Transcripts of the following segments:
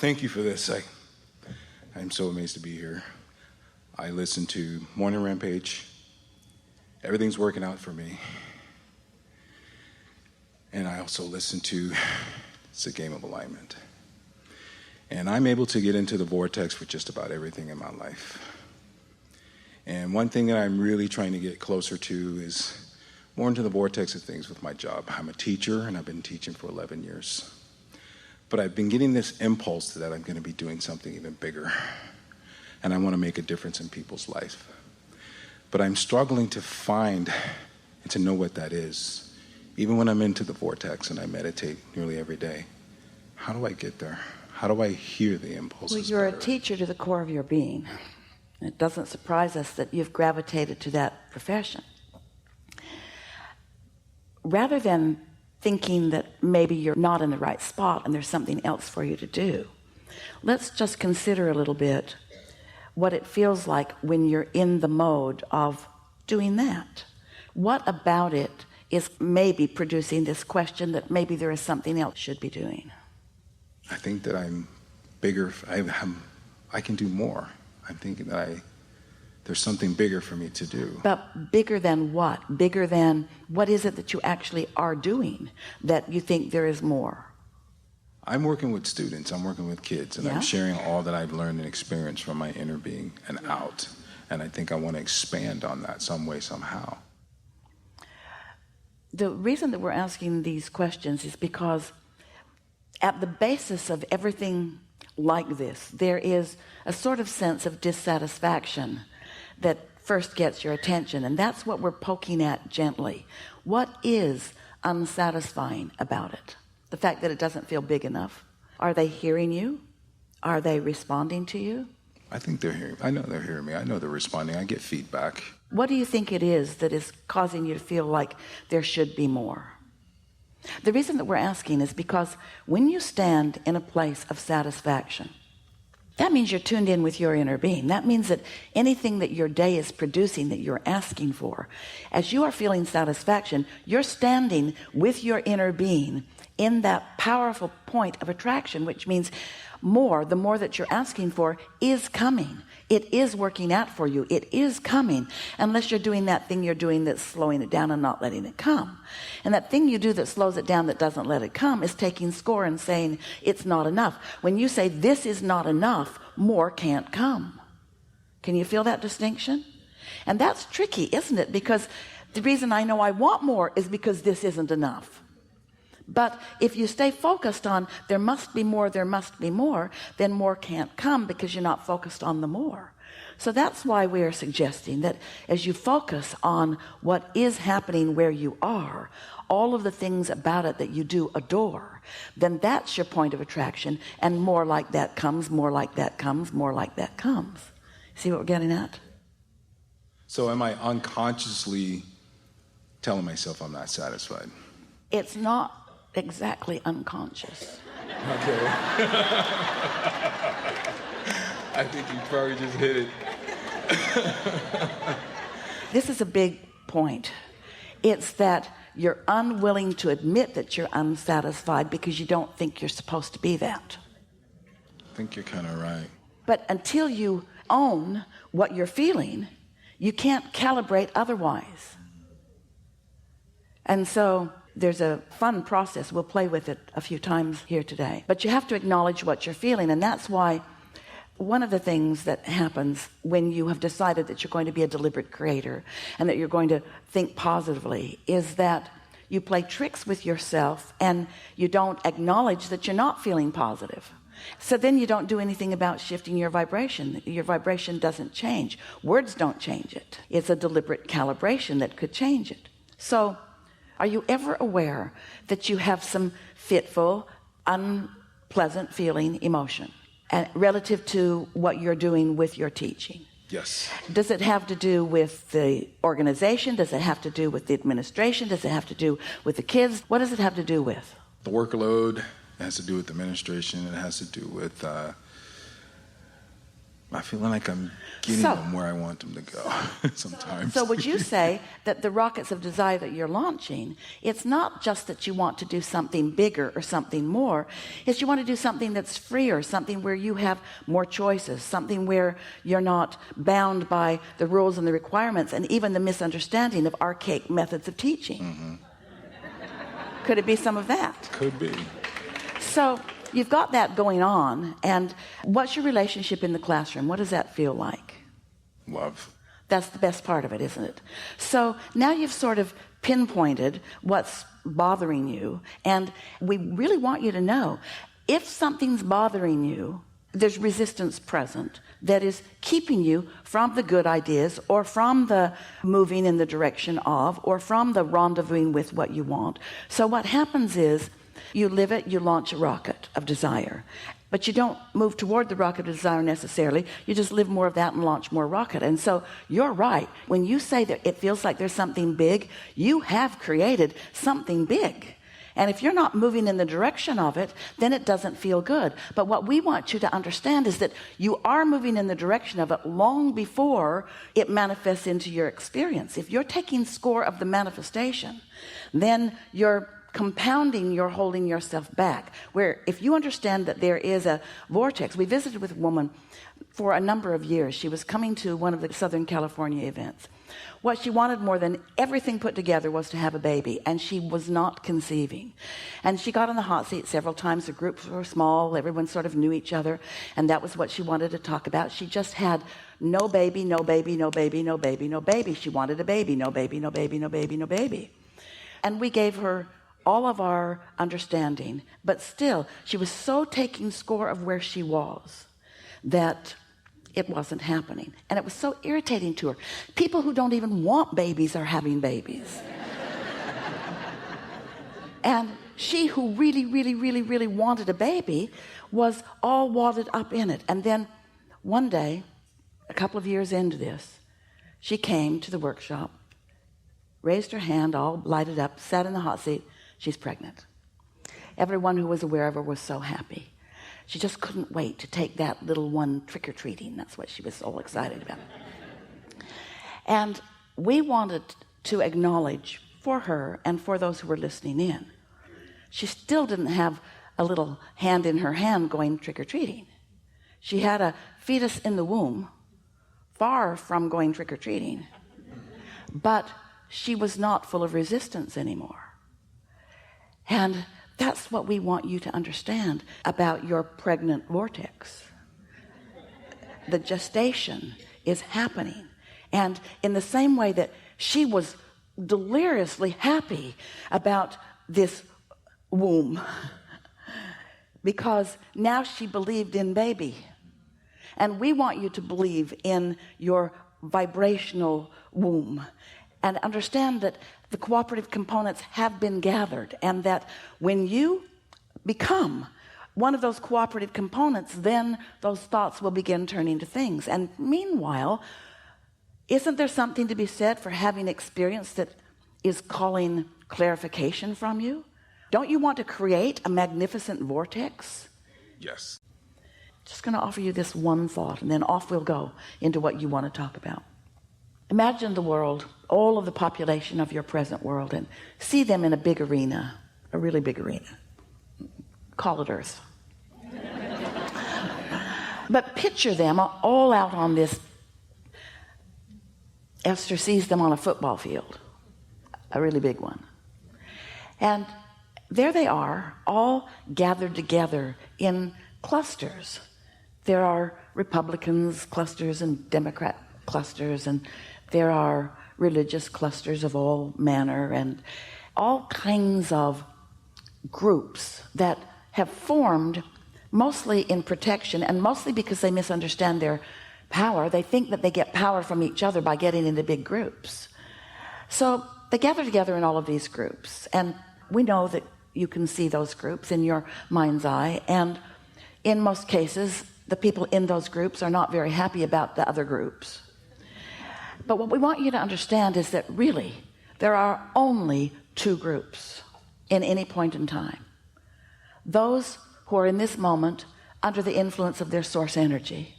thank you for this. I'm so amazed to be here. I listened to Morning Rampage. Everything's working out for me. And I also listened to It's a Game of Alignment. And I'm able to get into the vortex with just about everything in my life. And one thing that I'm really trying to get closer to is more into the vortex of things with my job. I'm a teacher, and I've been teaching for 11 years. But I've been getting this impulse that I'm going to be doing something even bigger. And I want to make a difference in people's life. But I'm struggling to find and to know what that is. Even when I'm into the vortex and I meditate nearly every day, how do I get there? How do I hear the impulses? Well, you're better? a teacher to the core of your being. It doesn't surprise us that you've gravitated to that profession. Rather than thinking that maybe you're not in the right spot and there's something else for you to do, let's just consider a little bit what it feels like when you're in the mode of doing that. What about it is maybe producing this question that maybe there is something else you should be doing? I think that I'm bigger. I can do more. I'm thinking that there's something bigger for me to do. But bigger than what? Bigger than what is it that you actually are doing that you think there is more? I'm working with students. I'm working with kids, and Yeah. I'm sharing all that I've learned and experienced from my inner being and out. And I think I want to expand on that some way, somehow. The reason that we're asking these questions is because at the basis of everything like this, there is a sort of sense of dissatisfaction that first gets your attention, and that's what we're poking at gently. What is unsatisfying about it? The fact that it doesn't feel big enough. Are they hearing you? Are they responding to you? I think they're hearing. I know they're hearing me. I know they're responding. I get feedback. What do you think it is that is causing you to feel like there should be more? The reason that we're asking is because when you stand in a place of satisfaction, that means you're tuned in with your inner being. That means that anything that your day is producing that you're asking for, as you are feeling satisfaction, you're standing with your inner being in that powerful point of attraction, which means the more that you're asking for is coming. It is working out for you. It is coming, unless you're doing that thing you're doing that's slowing it down and not letting it come. And that thing you do that slows it down, that doesn't let it come, is taking score and saying it's not enough. When you say this is not enough, more can't come. Can you feel that distinction? And that's tricky, isn't it? Because the reason I know I want more is because this isn't enough. But if you stay focused on there must be more, then more can't come because you're not focused on the more. So that's why we are suggesting that as you focus on what is happening where you are, all of the things about it that you do adore, then that's your point of attraction, and more like that comes, more like that comes, more like that comes. See what we're getting at? So am I unconsciously telling myself I'm not satisfied? It's not exactly unconscious. Okay. I think you probably just hit it. This is a big point. It's that you're unwilling to admit that you're unsatisfied because you don't think you're supposed to be that. I think you're kind of right. But until you own what you're feeling, you can't calibrate otherwise. And so there's a fun process. We'll play with it a few times here today. But you have to acknowledge what you're feeling. And that's why one of the things that happens when you have decided that you're going to be a deliberate creator and that you're going to think positively is that you play tricks with yourself and you don't acknowledge that you're not feeling positive. So then you don't do anything about shifting your vibration. Your vibration doesn't change. Words don't change it. It's a deliberate calibration that could change it. So are you ever aware that you have some fitful, unpleasant feeling emotion and relative to what you're doing with your teaching? Yes. Does it have to do with the organization? Does it have to do with the administration? Does it have to do with the kids? What does it have to do with? The workload. It has to do with administration. It has to do with I feel like I'm getting them where I want them to go sometimes. So would you say that the rockets of desire that you're launching, it's not just that you want to do something bigger or something more, it's you want to do something that's freer, something where you have more choices, something where you're not bound by the rules and the requirements and even the misunderstanding of archaic methods of teaching. Mm-hmm. Could it be some of that? Could be. So you've got that going on, and what's your relationship in the classroom? What does that feel like? Love. That's the best part of it, isn't it? So now you've sort of pinpointed what's bothering you, and we really want you to know, if something's bothering you, there's resistance present that is keeping you from the good ideas, or from the moving in the direction of, or from the rendezvousing with what you want. So what happens is, you live it, you launch a rocket of desire. But you don't move toward the rocket of desire necessarily. You just live more of that and launch more rocket. And so you're right. When you say that it feels like there's something big, you have created something big. And if you're not moving in the direction of it, then it doesn't feel good. But what we want you to understand is that you are moving in the direction of it long before it manifests into your experience. If you're taking score of the manifestation, then you're compounding, you're holding yourself back. Where if you understand that there is a vortex, we visited with a woman for a number of years. She was coming to one of the Southern California events. What she wanted more than everything put together was to have a baby, and she was not conceiving. And she got on the hot seat several times. The groups were small, everyone sort of knew each other, and that was what she wanted to talk about. She just had no baby, no baby, no baby, no baby, no baby. She wanted a baby, no baby, no baby, no baby, no baby. And we gave her all of our understanding, but still she was so taking score of where she was that it wasn't happening. And it was so irritating to her. People who don't even want babies are having babies. And she, who really, really, really, really wanted a baby, was all wadded up in it. And then one day, a couple of years into this, she came to the workshop, raised her hand, all lighted up, sat in the hot seat. She's pregnant. Everyone who was aware of her was so happy. She just couldn't wait to take that little one trick-or-treating. That's what she was so excited about. And we wanted to acknowledge for her and for those who were listening in, she still didn't have a little hand in her hand going trick-or-treating. She had a fetus in the womb, far from going trick-or-treating, but she was not full of resistance anymore. And that's what we want you to understand about your pregnant vortex. The gestation is happening. And in the same way that she was deliriously happy about this womb, because now she believed in baby. And we want you to believe in your vibrational womb and understand that the cooperative components have been gathered, and that when you become one of those cooperative components, then those thoughts will begin turning to things. And meanwhile, isn't there something to be said for having experience that is calling clarification from you? Don't you want to create a magnificent vortex? Yes. Just going to offer you this one thought, and then off we'll go into what you want to talk about. Imagine the world, all of the population of your present world, and see them in a big arena, a really big arena. Call it Earth. But picture them all out on this. Esther sees them on a football field, a really big one. And there they are, all gathered together in clusters. There are Republicans clusters and Democrat clusters, and there are religious clusters of all manner, and all kinds of groups that have formed mostly in protection, and mostly because they misunderstand their power. They think that they get power from each other by getting into big groups. So they gather together in all of these groups, and we know that you can see those groups in your mind's eye, and in most cases the people in those groups are not very happy about the other groups. But what we want you to understand is that really there are only two groups in any point in time. Those who are in this moment under the influence of their source energy,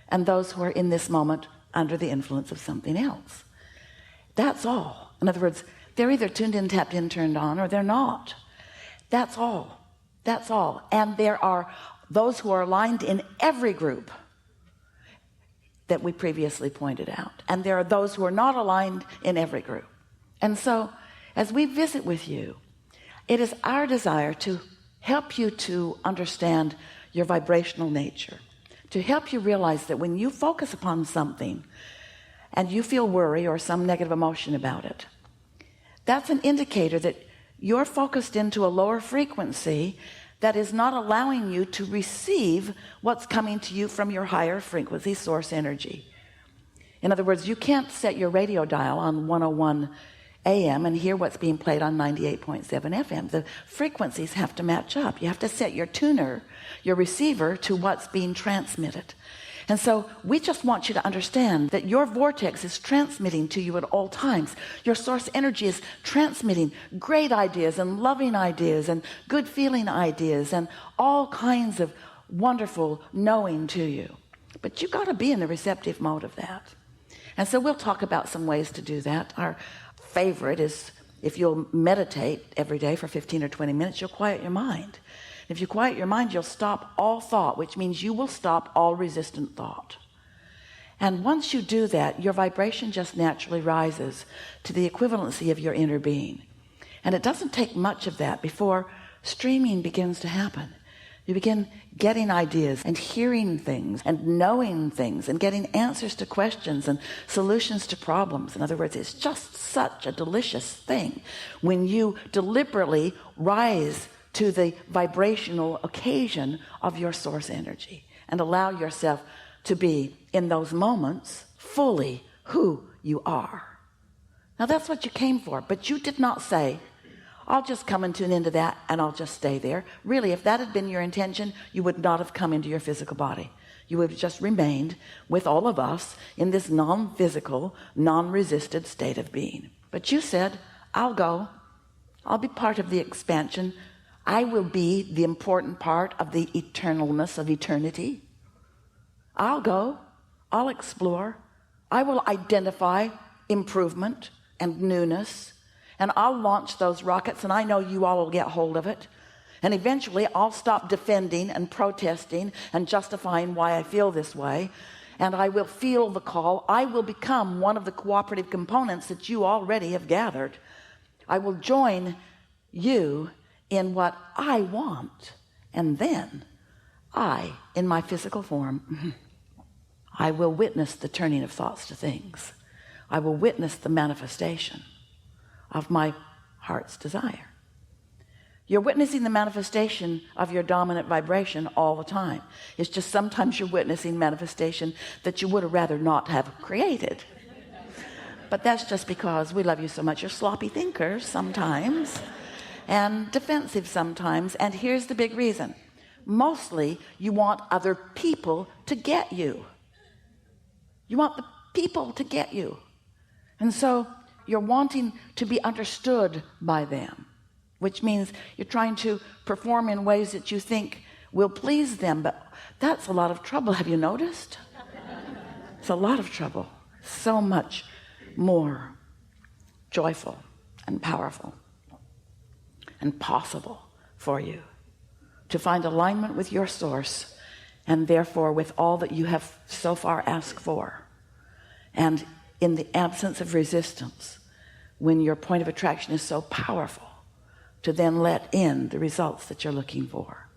and those who are in this moment under the influence of something else. That's all. In other words, they're either tuned in, tapped in, turned on, or they're not. That's all. That's all. And there are those who are aligned in every group that we previously pointed out. And there are those who are not aligned in every group. And so, as we visit with you, it is our desire to help you to understand your vibrational nature, to help you realize that when you focus upon something and you feel worry or some negative emotion about it, that's an indicator that you're focused into a lower frequency that is not allowing you to receive what's coming to you from your higher frequency source energy. In other words, you can't set your radio dial on 101 AM and hear what's being played on 98.7 FM. The frequencies have to match up. You have to set your tuner, your receiver, to what's being transmitted. And so we just want you to understand that your vortex is transmitting to you at all times. Your source energy is transmitting great ideas and loving ideas and good feeling ideas and all kinds of wonderful knowing to you. But you've got to be in the receptive mode of that. And so we'll talk about some ways to do that. Our favorite is if you'll meditate every day for 15 or 20 minutes, you'll quiet your mind. If you quiet your mind, you'll stop all thought, which means you will stop all resistant thought. And once you do that, your vibration just naturally rises to the equivalency of your inner being. And it doesn't take much of that before streaming begins to happen. You begin getting ideas and hearing things and knowing things and getting answers to questions and solutions to problems. In other words, it's just such a delicious thing when you deliberately rise to the vibrational occasion of your source energy and allow yourself to be in those moments fully who you are. Now that's what you came for, but you did not say, I'll just come and tune into that and I'll just stay there. Really, if that had been your intention, you would not have come into your physical body. You would have just remained with all of us in this non-physical, non-resisted state of being. But you said, I'll go. I'll be part of the expansion. I will be the important part of the eternalness of eternity. I'll go. I'll explore. I will identify improvement and newness. And I'll launch those rockets, and I know you all will get hold of it. And eventually I'll stop defending and protesting and justifying why I feel this way. And I will feel the call. I will become one of the cooperative components that you already have gathered. I will join you in what I want. And then I, in my physical form, I will witness the turning of thoughts to things. I will witness the manifestation of my heart's desire. You're witnessing the manifestation of your dominant vibration all the time. It's just sometimes you're witnessing manifestation that you would have rather not have created. But that's just because we love you so much. You're sloppy thinkers sometimes and defensive sometimes. And here's the big reason. Mostly you want other people to get you. You want the people to get you. And so you're wanting to be understood by them, which means you're trying to perform in ways that you think will please them. But that's a lot of trouble. Have you noticed? It's a lot of trouble. So much more joyful and powerful and possible for you to find alignment with your source and therefore with all that you have so far asked for. And in the absence of resistance, when your point of attraction is so powerful, to then let in the results that you're looking for.